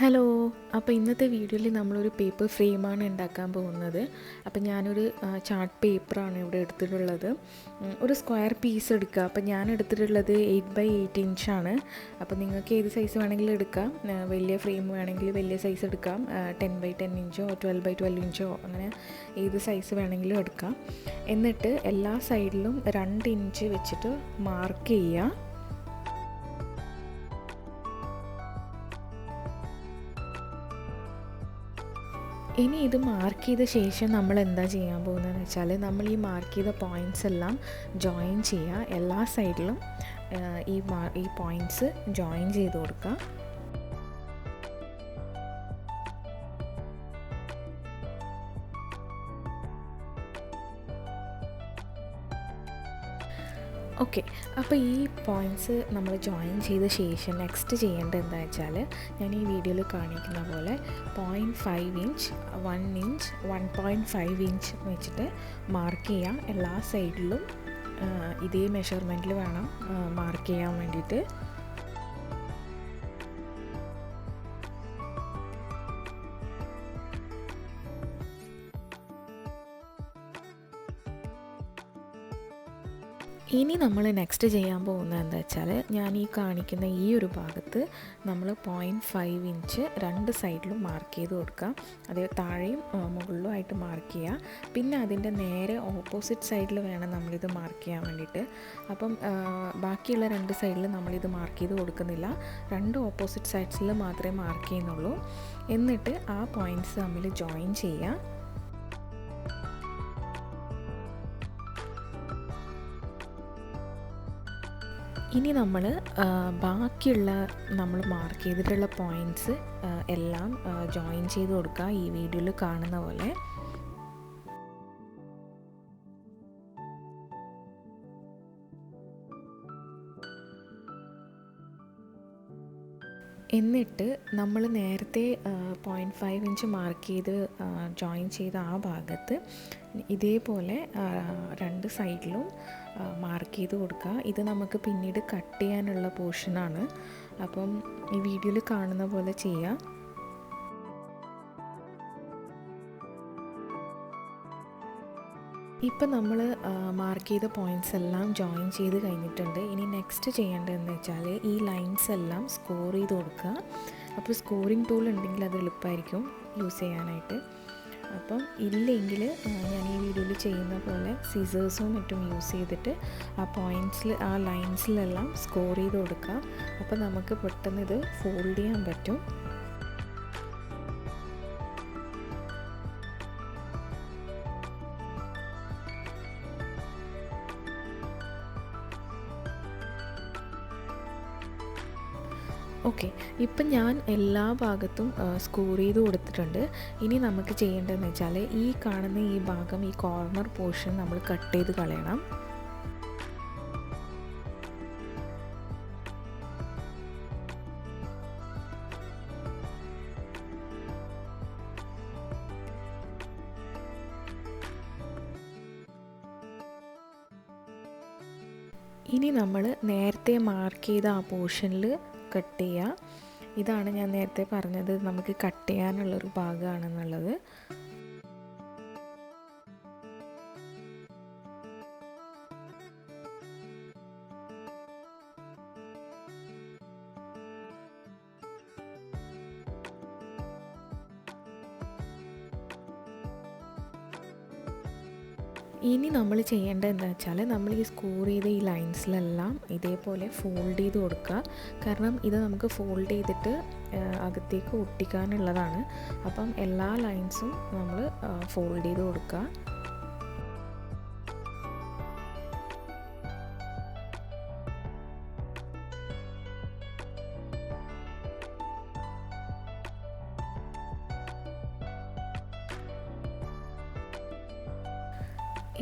Hello. അപ്പോൾ ഇന്നത്തെ വീഡിയോയിൽ നമ്മളൊരു പേപ്പർ ഫ്രെയിമാണ് ഉണ്ടാക്കാൻ പോകുന്നത്. അപ്പോൾ ഞാനൊരു ചാർട്ട് പേപ്പറാണ് ഇവിടെ എടുത്തിട്ടുള്ളത്. ഒരു സ്ക്വയർ പീസ് എടുക്കുക. അപ്പോൾ ഞാൻ എടുത്തിട്ടുള്ളത് 8x8 ഇഞ്ചാണ്. അപ്പോൾ നിങ്ങൾക്ക് ഏത് സൈസ് വേണമെങ്കിലും എടുക്കാം. വലിയ ഫ്രെയിം വേണമെങ്കിൽ വലിയ സൈസ് എടുക്കാം. 10x10 ഇഞ്ചോ 12x12 ഇഞ്ചോ അങ്ങനെ ഏത് സൈസ് വേണമെങ്കിലും എടുക്കാം. എന്നിട്ട് എല്ലാ സൈഡിലും 2 ഇഞ്ച് വെച്ചിട്ട് മാർക്ക് ചെയ്യുക. ഇനി ഇത് മാർക്ക് ചെയ്ത ശേഷം നമ്മൾ എന്താ ചെയ്യാൻ പോകുന്നതെന്ന് വെച്ചാൽ നമ്മൾ ഈ മാർക്ക് ചെയ്ത പോയിൻറ്റ്സ് എല്ലാം ജോയിൻ ചെയ്യുക. എല്ലാ സൈഡിലും ഈ പോയിൻറ്റ്സ് ജോയിൻ ചെയ്ത് കൊടുക്കുക. ഓക്കെ, അപ്പോൾ ഈ പോയിൻറ്റ്സ് നമ്മൾ ജോയിൻ ചെയ്ത ശേഷം നെക്സ്റ്റ് ചെയ്യേണ്ടത് എന്താ വെച്ചാൽ ഞാൻ ഈ വീഡിയോയിൽ കാണിക്കുന്ന പോലെ 0.5 ഇഞ്ച് 1 ഇഞ്ച് 1.5 ഇഞ്ച് വെച്ചിട്ട് മാർക്ക് ചെയ്യുക. എല്ലാ സൈഡിലും ഇതേ മെഷർമെൻറ്റിൽ വേണം മാർക്ക് ചെയ്യാൻ വേണ്ടിയിട്ട്. ഇനി നമ്മൾ നെക്സ്റ്റ് ചെയ്യാൻ പോകുന്നത് എന്താ വെച്ചാൽ ഞാൻ ഈ കാണിക്കുന്ന ഈ ഒരു ഭാഗത്ത് നമ്മൾ 0.5 ഇഞ്ച് 2 സൈഡിലും മാർക്ക് ചെയ്ത് കൊടുക്കുക. അതേ താഴെയും മുകളിലുമായിട്ട് മാർക്ക് ചെയ്യുക. പിന്നെ അതിൻ്റെ നേരെ ഓപ്പോസിറ്റ് സൈഡിൽ വേണം നമ്മളിത് മാർക്ക് ചെയ്യാൻ വേണ്ടിയിട്ട്. അപ്പം ബാക്കിയുള്ള 2 സൈഡിൽ നമ്മളിത് മാർക്ക് ചെയ്ത് കൊടുക്കുന്നില്ല. 2 ഓപ്പോസിറ്റ് സൈഡ്സിൽ മാത്രമേ മാർക്ക് ചെയ്യുന്നുള്ളൂ. എന്നിട്ട് ആ പോയിൻറ്റ്സ് തമ്മിൽ ജോയിൻ ചെയ്യുക. ഇനി നമ്മൾ ബാക്കിയുള്ള നമ്മൾ മാർക്ക് ചെയ്തിട്ടുള്ള പോയിൻറ്റ്സ് എല്ലാം ജോയിൻ ചെയ്ത് കൊടുക്കുക ഈ വീഡിയോയിൽ കാണുന്ന പോലെ. എന്നിട്ട് നമ്മൾ നേരത്തെ 0.5 ഇഞ്ച് മാർക്ക് ചെയ്ത് ജോയിൻ ചെയ്ത ആ ഭാഗത്ത് ഇതേപോലെ 2 സൈഡിലും മാർക്ക് ചെയ്ത് കൊടുക്കുക. ഇത് നമുക്ക് പിന്നീട് കട്ട് ചെയ്യാനുള്ള പോർഷനാണ്. അപ്പം ഈ വീഡിയോയിൽ കാണുന്ന പോലെ ചെയ്യുക. ഇപ്പം നമ്മൾ മാർക്ക് ചെയ്ത പോയിൻറ്റ്സ് എല്ലാം ജോയിൻ ചെയ്ത് കഴിഞ്ഞിട്ടുണ്ട്. ഇനി നെക്സ്റ്റ് ചെയ്യേണ്ടതെന്ന് വെച്ചാൽ ഈ ലൈൻസ് എല്ലാം സ്കോർ ചെയ്ത് കൊടുക്കുക. അപ്പോൾ സ്കോറിംഗ് ടൂൾ ഉണ്ടെങ്കിൽ അത് എളുപ്പമായിരിക്കും യൂസ് ചെയ്യാനായിട്ട്. അപ്പം ഇല്ലെങ്കിൽ ഞാൻ ഈ വീഡിയോയിൽ ചെയ്യുന്ന പോലെ സിസേഴ്സും മറ്റും യൂസ് ചെയ്തിട്ട് ആ പോയിൻറ്റ്സിൽ ആ ലൈൻസിലെല്ലാം സ്കോർ ചെയ്ത് കൊടുക്കുക. അപ്പോൾ നമുക്ക് പെട്ടെന്ന് ഇത് ഫോൾഡ് ചെയ്യാൻ പറ്റും. ഓക്കെ, ഇപ്പം ഞാൻ എല്ലാ ഭാഗത്തും സ്കോർ ചെയ്ത് കൊടുത്തിട്ടുണ്ട്. ഇനി നമുക്ക് ചെയ്യേണ്ടതെന്ന് വെച്ചാൽ ഈ കാണുന്ന ഈ ഭാഗം ഈ കോർണർ പോർഷൻ നമ്മൾ കട്ട് ചെയ്ത് കളയണം. ഇനി നമ്മൾ നേരത്തെ മാർക്ക് ചെയ്ത ആ പോർഷനിൽ കട്ട് ചെയ്യുക. ഇതാണ് ഞാൻ നേരത്തെ പറഞ്ഞത് നമുക്ക് കട്ട് ചെയ്യാനുള്ളൊരു ഭാഗമാണെന്നുള്ളത്. ഇനി നമ്മൾ ചെയ്യേണ്ടത് എന്താ വെച്ചാൽ നമ്മൾ ഈ സ്കോർ ചെയ്ത ഈ ലൈൻസിലെല്ലാം ഇതേപോലെ ഫോൾഡ് ചെയ്ത് കൊടുക്കുക. കാരണം ഇത് നമുക്ക് ഫോൾഡ് ചെയ്തിട്ട് അകത്തേക്ക് ഒട്ടിക്കാനുള്ളതാണ്. അപ്പം എല്ലാ ലൈൻസും നമ്മൾ ഫോൾഡ് ചെയ്ത് കൊടുക്കുക.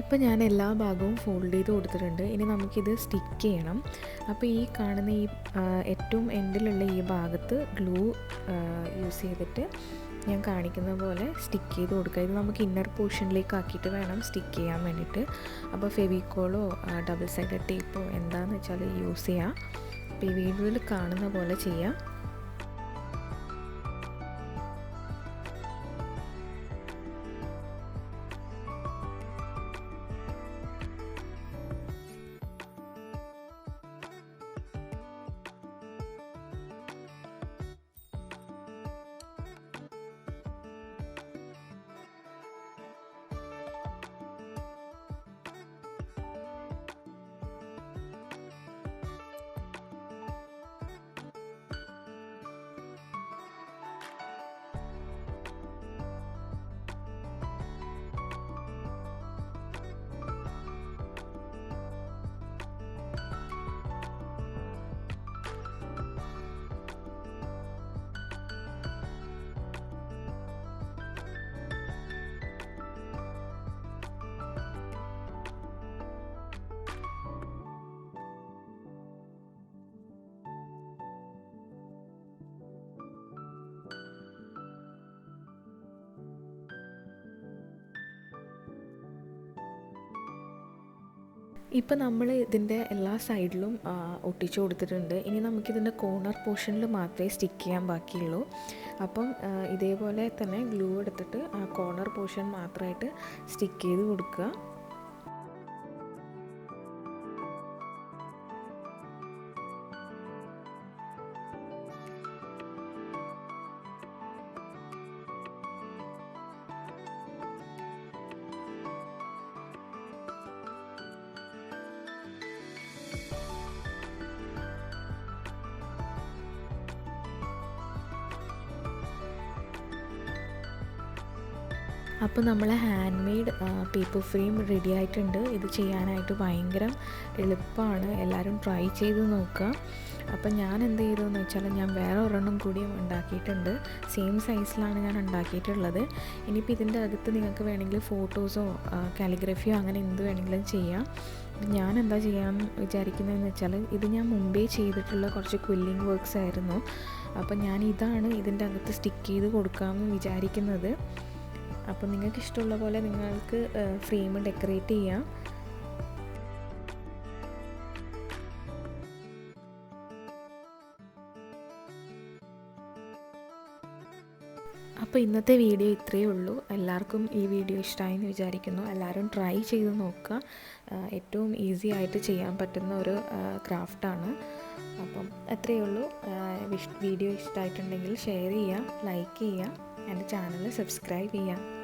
ഇപ്പം ഞാൻ എല്ലാ ഭാഗവും ഫോൾഡ് ചെയ്ത് കൊടുത്തിട്ടുണ്ട്. ഇനി നമുക്കിത് സ്റ്റിക്ക് ചെയ്യണം. അപ്പോൾ ഈ കാണുന്ന ഈ ഏറ്റവും എൻഡിലുള്ള ഈ ഭാഗത്ത് ഗ്ലൂ യൂസ് ചെയ്തിട്ട് ഞാൻ കാണിക്കുന്ന പോലെ സ്റ്റിക്ക് ചെയ്ത് കൊടുക്കുക. ഇത് നമുക്ക് ഇന്നർ പോർഷനിലേക്ക് ആക്കിയിട്ട് വേണം സ്റ്റിക്ക് ചെയ്യാൻ വേണ്ടിയിട്ട്. അപ്പോൾ ഫെവിക്കോളോ ഡബിൾ സൈഡഡ് ടേപ്പോ എന്താണെന്ന് വെച്ചാൽ യൂസ് ചെയ്യാം. അപ്പോൾ ഈ വീഡിയോയിൽ കാണുന്ന പോലെ ചെയ്യാം. ഇപ്പോൾ നമ്മൾ ഇതിൻ്റെ എല്ലാ സൈഡിലും ഒട്ടിച്ചു കൊടുത്തിട്ടുണ്ട്. ഇനി നമുക്കിതിൻ്റെ കോർണർ പോർഷനിൽ മാത്രമേ സ്റ്റിക്ക് ചെയ്യാൻ ബാക്കിയുള്ളൂ. അപ്പം ഇതേപോലെ തന്നെ ഗ്ലൂ എടുത്തിട്ട് ആ കോർണർ പോർഷൻ മാത്രമായിട്ട് സ്റ്റിക്ക് ചെയ്ത് കൊടുക്കുക. അപ്പോൾ നമ്മൾ hand made paper frame ready ആയിട്ടുണ്ട്. ഇത് ചെയ്യാനായിട്ട് ഭയങ്കര എളുപ്പമാണ്. എല്ലാവരും ട്രൈ ചെയ്ത് നോക്കുക. അപ്പം ഞാൻ എന്ത് ചെയ്തതെന്ന് വെച്ചാൽ ഞാൻ വേറെ ഒരെണ്ണം കൂടി ഉണ്ടാക്കിയിട്ടുണ്ട്. സെയിം സൈസിലാണ് ഞാൻ ഉണ്ടാക്കിയിട്ടുള്ളത്. ഇനിയിപ്പോൾ ഇതിൻ്റെ അകത്ത് നിങ്ങൾക്ക് വേണമെങ്കിൽ ഫോട്ടോസോ കാലിഗ്രഫിയോ അങ്ങനെ എന്ത് വേണമെങ്കിലും ചെയ്യാം. ഞാൻ എന്താ ചെയ്യാൻ വിചാരിക്കുന്നതെന്ന് വെച്ചാൽ ഇത് ഞാൻ മുമ്പേ ചെയ്തിട്ടുള്ള കുറച്ച് ക്വില്ലിംഗ് വർക്ക്സ് ആയിരുന്നു. അപ്പം ഞാൻ ഇതാണ് ഇതിൻ്റെ അകത്ത് സ്റ്റിക്ക് ചെയ്ത് കൊടുക്കാമെന്ന് വിചാരിക്കുന്നത്. അപ്പോൾ നിങ്ങൾക്ക് ഇഷ്ടമുള്ള പോലെ നിങ്ങൾക്ക് ഫ്രെയിം ഡെക്കറേറ്റ് ചെയ്യാം. അപ്പോൾ ഇന്നത്തെ വീഡിയോ ഇത്രയേ ഉള്ളൂ. എല്ലാവർക്കും ഈ വീഡിയോ ഇഷ്ടമായി എന്ന് വിചാരിക്കുന്നു. എല്ലാവരും ട്രൈ ചെയ്ത് നോക്കുക. ഏറ്റവും ഈസി ആയിട്ട് ചെയ്യാൻ പറ്റുന്ന ഒരു ക്രാഫ്റ്റാണ്. അപ്പം അത്രയേ ഉള്ളൂ. വീഡിയോ ഇഷ്ടമായിട്ടുണ്ടെങ്കിൽ ഷെയർ ചെയ്യുക, ലൈക്ക് ചെയ്യുക, എൻ്റെ ചാനൽ സബ്സ്ക്രൈബ് ചെയ്യുക.